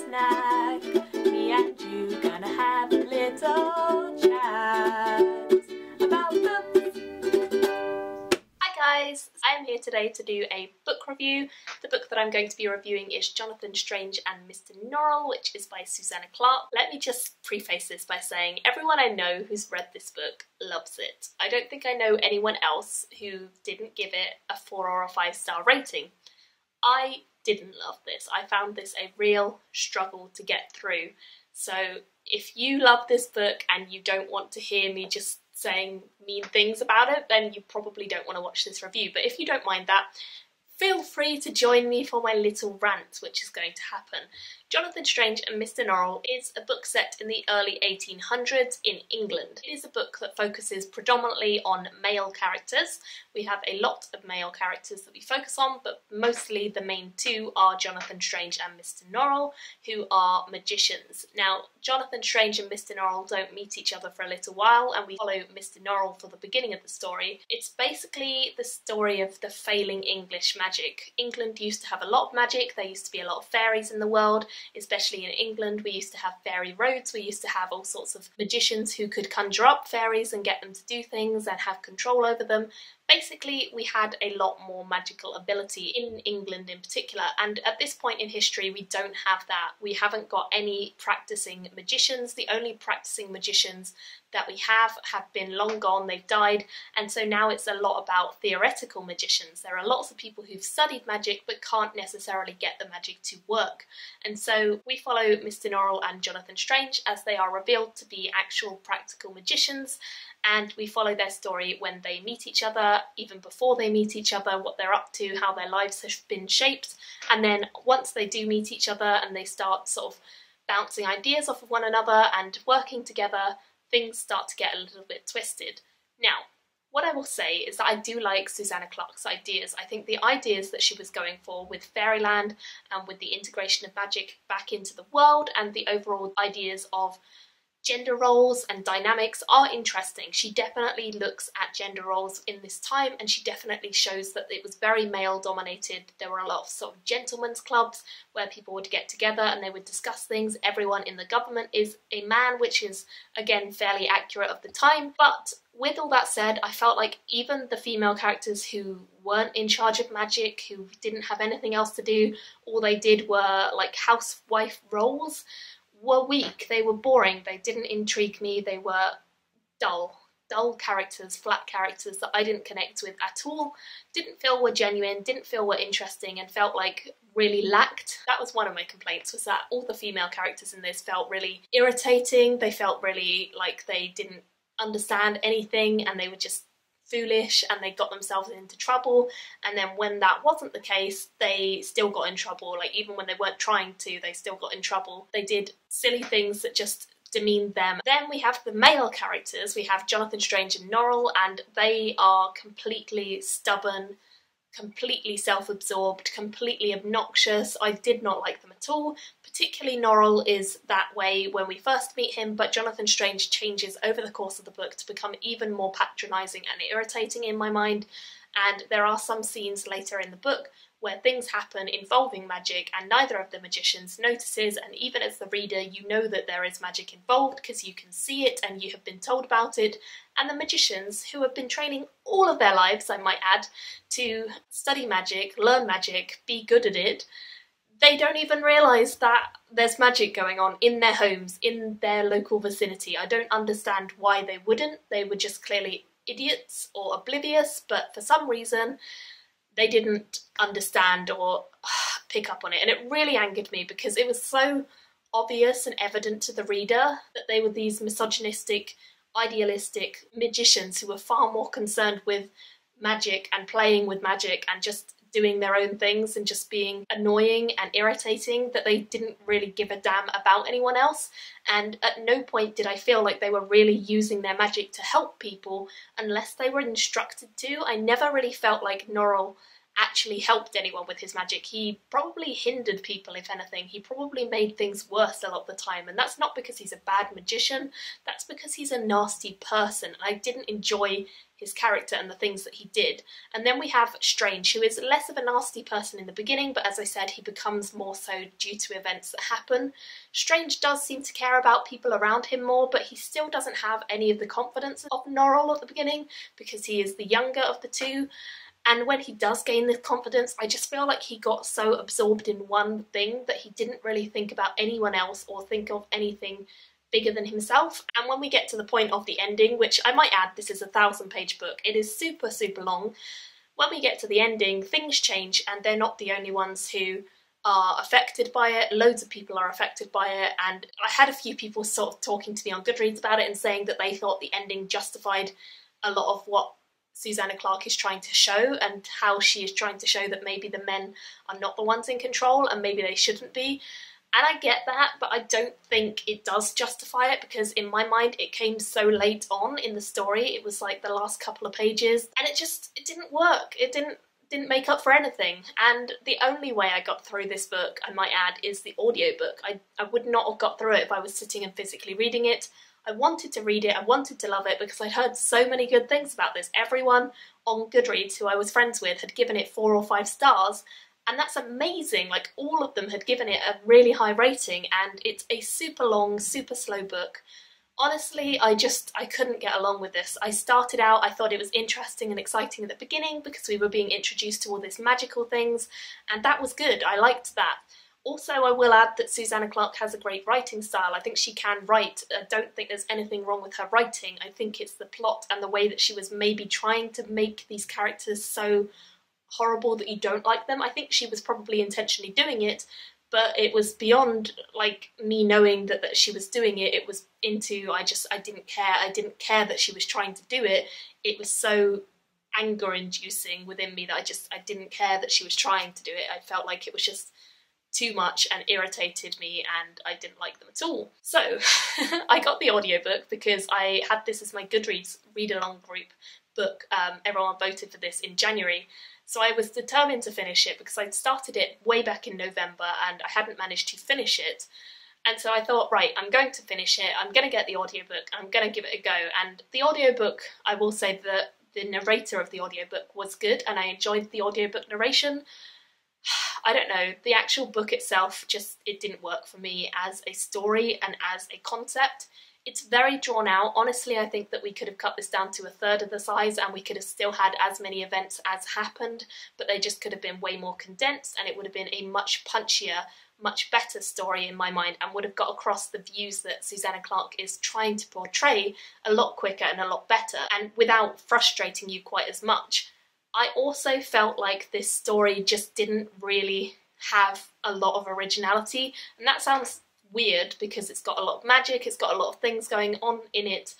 snack. Me and you gonna have a little chat about books. Hi guys, I am here today to do a book review. The book that I'm going to be reviewing is Jonathan Strange and Mr Norrell, which is by Susanna Clarke. Let me just preface this by saying everyone I know who's read this book loves it. I don't think I know anyone else who didn't give it a 4 or a 5-star rating. I didn't love this. I found this a real struggle to get through. So if you love this book and you don't want to hear me just saying mean things about it, then you probably don't want to watch this review. But if you don't mind that, feel free to join me for my little rant, which is going to happen. Jonathan Strange and Mr Norrell is a book set in the early 1800s in England. It is a book that focuses predominantly on male characters. We have a lot of male characters that we focus on, but mostly the main two are Jonathan Strange and Mr Norrell, who are magicians. Now, Jonathan Strange and Mr Norrell don't meet each other for a little while, and we follow Mr Norrell for the beginning of the story. It's basically the story of the failing English magic. England used to have a lot of magic. There used to be a lot of fairies in the world. Especially in England, we used to have fairy roads. We used to have all sorts of magicians who could conjure up fairies and get them to do things and have control over them. Basically, we had a lot more magical ability in England in particular, and at this point in history we don't have that. We haven't got any practicing magicians. The only practicing magicians that we have been long gone, they've died, and so now it's a lot about theoretical magicians. There are lots of people who've studied magic but can't necessarily get the magic to work. And so we follow Mr Norrell and Jonathan Strange as they are revealed to be actual practical magicians, and we follow their story when they meet each other, even before they meet each other, what they're up to, how their lives have been shaped, and then once they do meet each other and they start sort of bouncing ideas off of one another and working together, things start to get a little bit twisted. Now, what I will say is that I do like Susanna Clarke's ideas. I think the ideas that she was going for with Fairyland and with the integration of magic back into the world and the overall ideas of gender roles and dynamics are interesting. She definitely looks at gender roles in this time, and she definitely shows that it was very male dominated. There were a lot of sort of gentlemen's clubs where people would get together and they would discuss things. Everyone in the government is a man, which is again fairly accurate of the time. But with all that said, I felt like even the female characters who weren't in charge of magic, who didn't have anything else to do, all they did were like housewife roles, were weak. They were boring. They didn't intrigue me. They were dull characters, flat characters that I didn't connect with at all, didn't feel were genuine, didn't feel were interesting, and felt like really lacked. That was one of my complaints, was that all the female characters in this felt really irritating. They felt really like they didn't understand anything and they were just foolish and they got themselves into trouble, and then when that wasn't the case they still got in trouble. Like even when they weren't trying to, they still got in trouble. They did silly things that just demeaned them. Then we have the male characters. We have Jonathan Strange and Norrell, and they are completely stubborn, completely self-absorbed, completely obnoxious. I did not like them at all. Particularly Norrell is that way when we first meet him, but Jonathan Strange changes over the course of the book to become even more patronising and irritating in my mind. And there are some scenes later in the book where things happen involving magic and neither of the magicians notices, and even as the reader you know that there is magic involved because you can see it and you have been told about it, and the magicians, who have been training all of their lives, I might add, to study magic, learn magic, be good at it, they don't even realise that there's magic going on in their homes, in their local vicinity. I don't understand why they wouldn't. They were just clearly idiots or oblivious, but for some reason they didn't understand or pick up on it, and it really angered me because it was so obvious and evident to the reader that they were these misogynistic, idealistic magicians who were far more concerned with magic and playing with magic and just doing their own things and just being annoying and irritating, that they didn't really give a damn about anyone else. And at no point did I feel like they were really using their magic to help people unless they were instructed to. I never really felt like Norrell actually helped anyone with his magic. He probably hindered people, if anything. He probably made things worse a lot of the time, and that's not because he's a bad magician, that's because he's a nasty person. I didn't enjoy his character and the things that he did. And then we have Strange, who is less of a nasty person in the beginning, but as I said, he becomes more so due to events that happen. Strange does seem to care about people around him more, but he still doesn't have any of the confidence of Norrell at the beginning, because he is the younger of the two. And when he does gain this confidence, I just feel like he got so absorbed in one thing that he didn't really think about anyone else or think of anything bigger than himself. And when we get to the point of the ending, which I might add, this is a 1,000-page book, it is super, super long. When we get to the ending, things change, and they're not the only ones who are affected by it. Loads of people are affected by it, and I had a few people sort of talking to me on Goodreads about it and saying that they thought the ending justified a lot of what Susanna Clarke is trying to show, and how she is trying to show that maybe the men are not the ones in control and maybe they shouldn't be. And I get that, but I don't think it does justify it, because in my mind it came so late on in the story. It was like the last couple of pages, and it didn't work. It didn't make up for anything. And the only way I got through this book, I might add, is the audiobook. I would not have got through it if I was sitting and physically reading it. I wanted to read it, I wanted to love it, because I'd heard so many good things about this. Everyone on Goodreads who I was friends with had given it 4 or 5 stars, and that's amazing. Like, all of them had given it a really high rating, and it's a super long, super slow book. Honestly, I couldn't get along with this. I started out, I thought it was interesting and exciting at the beginning because we were being introduced to all these magical things, and that was good. I liked that. Also, I will add that Susanna Clarke has a great writing style. I think she can write. I don't think there's anything wrong with her writing. I think it's the plot and the way that she was maybe trying to make these characters so horrible that you don't like them. I think she was probably intentionally doing it, but it was beyond like me knowing that she was doing it. It was into, I didn't care. I didn't care that she was trying to do it. It was so anger-inducing within me that I didn't care that she was trying to do it. I felt like it was just too much and irritated me, and I didn't like them at all. So I got the audiobook because I had this as my Goodreads read-along group book. Everyone voted for this in January. So I was determined to finish it because I'd started it way back in November and I hadn't managed to finish it. And so I thought, right, I'm going to finish it, I'm going to get the audiobook, I'm going to give it a go. And the audiobook, I will say that the narrator of the audiobook was good and I enjoyed the audiobook narration. I don't know, the actual book itself it didn't work for me as a story and as a concept. It's very drawn out. Honestly, I think that we could have cut this down to 1/3 of the size and we could have still had as many events as happened, but they just could have been way more condensed and it would have been a much punchier, much better story in my mind, and would have got across the views that Susanna Clarke is trying to portray a lot quicker and a lot better, and without frustrating you quite as much. I also felt like this story just didn't really have a lot of originality, and that sounds weird because it's got a lot of magic, it's got a lot of things going on in it,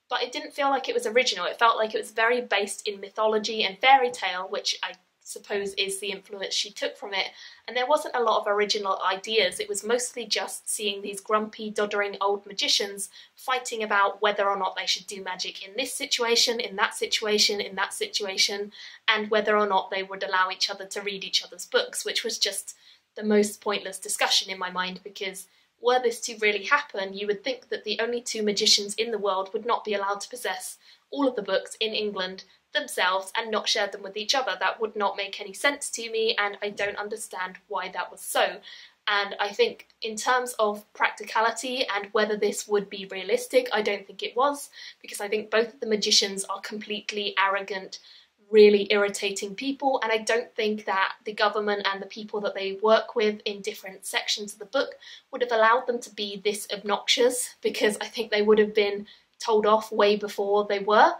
but it didn't feel like it was original. It felt like it was very based in mythology and fairy tale, which I suppose is the influence she took from it, and there wasn't a lot of original ideas. It was mostly just seeing these grumpy, doddering old magicians fighting about whether or not they should do magic in this situation, in that situation, in that situation, and whether or not they would allow each other to read each other's books, which was just the most pointless discussion in my mind, because were this to really happen, you would think that the only 2 magicians in the world would not be allowed to possess all of the books in England themselves and not share them with each other. That would not make any sense to me, and I don't understand why that was so. And I think in terms of practicality and whether this would be realistic, I don't think it was, because I think both of the magicians are completely arrogant, really irritating people, and I don't think that the government and the people that they work with in different sections of the book would have allowed them to be this obnoxious, because I think they would have been told off way before they were.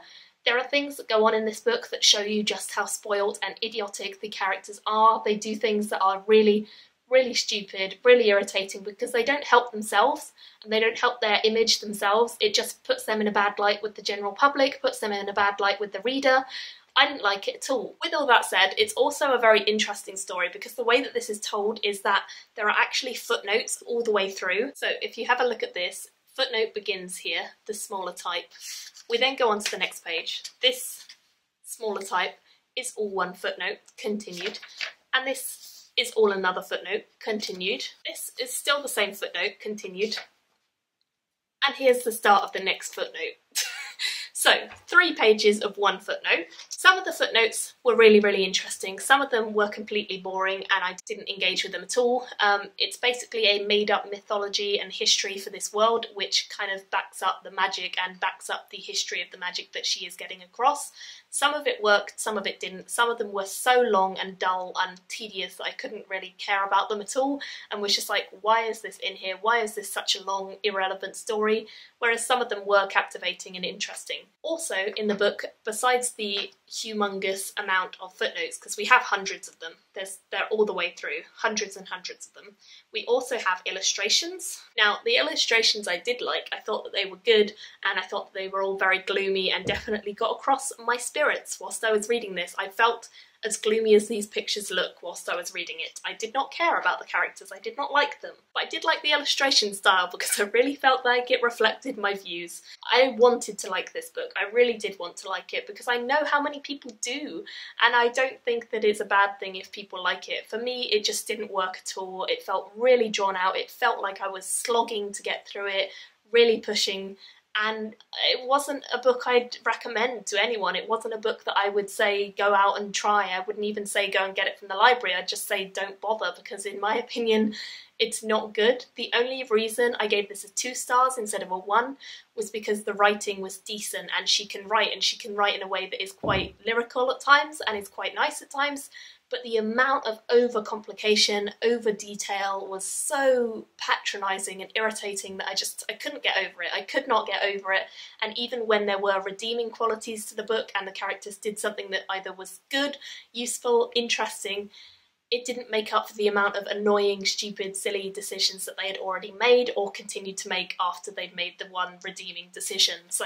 There are things that go on in this book that show you just how spoiled and idiotic the characters are. They do things that are really, really stupid, really irritating, because they don't help themselves and they don't help their image themselves. It just puts them in a bad light with the general public, puts them in a bad light with the reader. I didn't like it at all. With all that said, it's also a very interesting story because the way that this is told is that there are actually footnotes all the way through. So if you have a look at this, footnote begins here, the smaller type. We then go on to the next page. This smaller type is all one footnote, continued, and this is all another footnote, continued. This is still the same footnote, continued, and here's the start of the next footnote. So, 3 pages of one footnote. Some of the footnotes were really interesting. Some of them were completely boring and I didn't engage with them at all. It's basically a made-up mythology and history for this world, which kind of backs up the magic and backs up the history of the magic that she is getting across. Some of it worked, some of it didn't. Some of them were so long and dull and tedious that I couldn't really care about them at all and was just like, why is this in here? Why is this such a long, irrelevant story? Whereas some of them were captivating and interesting. Also, in the book, besides the humongous amount of footnotes, because we have hundreds of them, they're all the way through, hundreds and hundreds of them, we also have illustrations. Now, the illustrations I did like. I thought that they were good, and I thought that they were all very gloomy and definitely got across my spirits whilst I was reading this. I felt as gloomy as these pictures look whilst I was reading it. I did not care about the characters, I did not like them, but I did like the illustration style because I really felt like it reflected my views. I wanted to like this book, I really did want to like it because I know how many people do, and I don't think that it's a bad thing if people like it. For me, it just didn't work at all. It felt really drawn out, it felt like I was slogging to get through it, really pushing, and it wasn't a book I'd recommend to anyone. It wasn't a book that I would say go out and try. I wouldn't even say go and get it from the library. I'd just say don't bother because in my opinion it's not good. The only reason I gave this a 2 stars instead of a 1 was because the writing was decent and she can write in a way that is quite lyrical at times and is quite nice at times. But the amount of over-complication, over-detail was so patronising and irritating that I couldn't get over it. I could not get over it. And even when there were redeeming qualities to the book and the characters did something that either was good, useful, interesting, it didn't make up for the amount of annoying, stupid, silly decisions that they had already made or continued to make after they'd made the one redeeming decision. So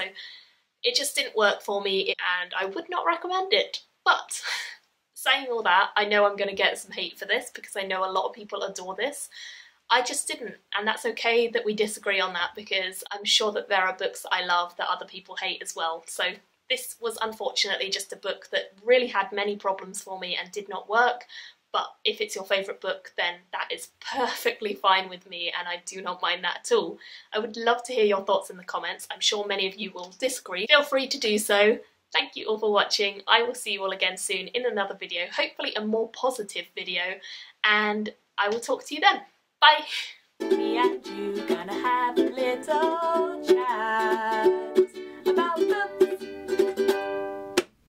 it just didn't work for me and I would not recommend it. But saying all that, I know I'm going to get some hate for this because I know a lot of people adore this. I just didn't, and that's okay that we disagree on that because I'm sure that there are books that I love that other people hate as well. So this was unfortunately just a book that really had many problems for me and did not work. But if it's your favourite book, then that is perfectly fine with me and I do not mind that at all. I would love to hear your thoughts in the comments. I'm sure many of you will disagree. Feel free to do so. Thank you all for watching. I will see you all again soon in another video, hopefully a more positive video, and I will talk to you then. Bye! Me and you gonna have a little chat.